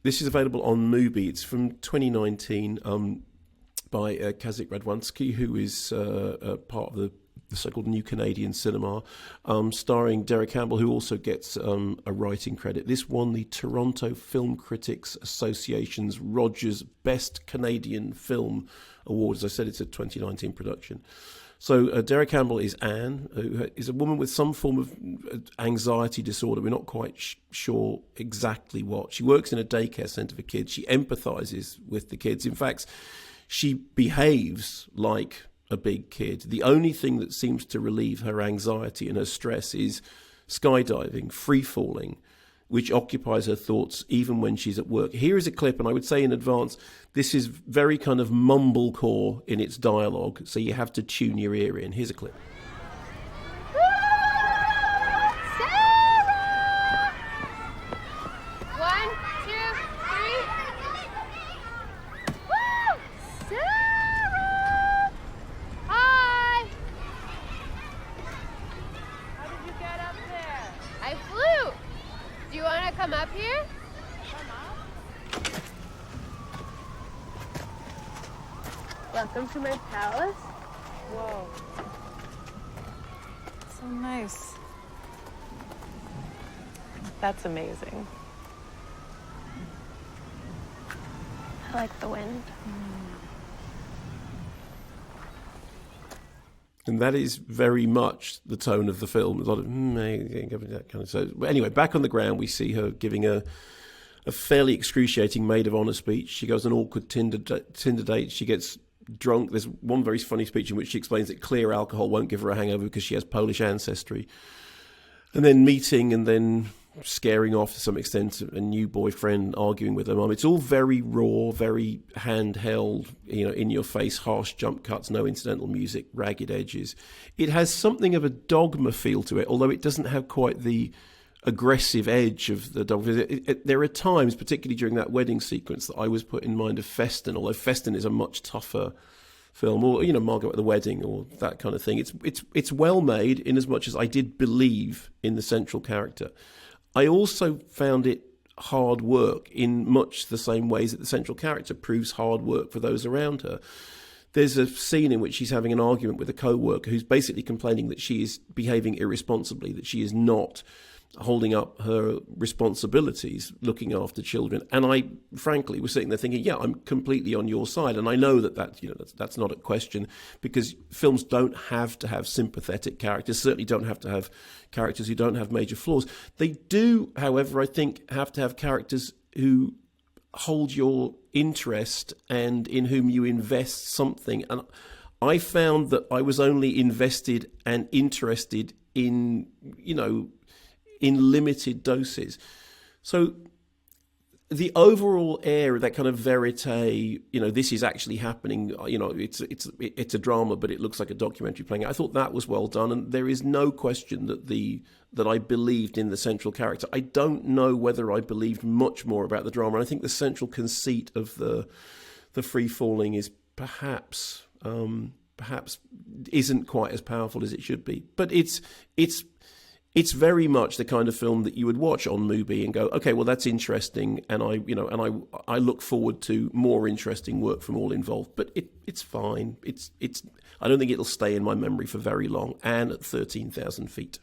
This is available on Mubi. It's from 2019 by Kazik Radwanski, who is part of the so-called New Canadian Cinema, starring Derek Campbell, who also gets a writing credit. This won the Toronto Film Critics Association's Rogers Best Canadian Film Award. As I said, it's a 2019 production. So Derek Campbell is Anne, who is a woman with some form of anxiety disorder. We're not quite sure exactly what. She works in a daycare centre for kids. She empathises with the kids. In fact, she behaves like a big kid. The only thing that seems to relieve her anxiety and her stress is skydiving, free falling, which occupies her thoughts even when she's at work. Here is a clip, and I would say in advance, this is very kind of mumblecore in its dialogue, so you have to tune your ear in. Here's a clip. Sarah! 1, 2, 3. Woo! Sarah! Hi! How did you get up there? I flew. Do you want to come up here? Come up. Welcome to my palace. Whoa. So nice. That's amazing. I like the wind. And that is very much the tone of the film. A lot of that kind of. So anyway, back on the ground, we see her giving a fairly excruciating maid of honour speech. She goes on an awkward Tinder date. She gets drunk. There's one very funny speech in which she explains that clear alcohol won't give her a hangover because she has Polish ancestry. And then meeting, and then scaring off to some extent a new boyfriend, arguing with her mum. It's all very raw, very handheld, in your face, harsh jump cuts, no incidental music, ragged edges. It has something of a Dogma feel to it, although it doesn't have quite the aggressive edge of the Dogma. There are times, particularly during that wedding sequence, that I was put in mind of Festen, although Festen is a much tougher film, or Margot at the Wedding, or that kind of thing. It's well made in as much as I did believe in the central character. I also found it hard work in much the same ways that the central character proves hard work for those around her. There's a scene in which she's having an argument with a co-worker who's basically complaining that she is behaving irresponsibly, that she is not holding up her responsibilities, looking after children. And I, frankly, was sitting there thinking, yeah, I'm completely on your side. And I know that's not a question, because films don't have to have sympathetic characters, certainly don't have to have characters who don't have major flaws. They do, however, I think, have to have characters who hold your interest and in whom you invest something. And I found that I was only invested and interested in limited doses. So the overall air, that kind of verite, this is actually happening, it's a drama, but it looks like a documentary playing out. I thought that was well done, and there is no question that I believed in the central character. I don't know whether I believed much more about the drama, and I think the central conceit of the free falling is perhaps isn't quite as powerful as it should be. But it's very much the kind of film that you would watch on Mubi and go, okay, well, that's interesting, and I look forward to more interesting work from all involved. But it's fine. I don't think it'll stay in my memory for very long. And at 13,000 feet.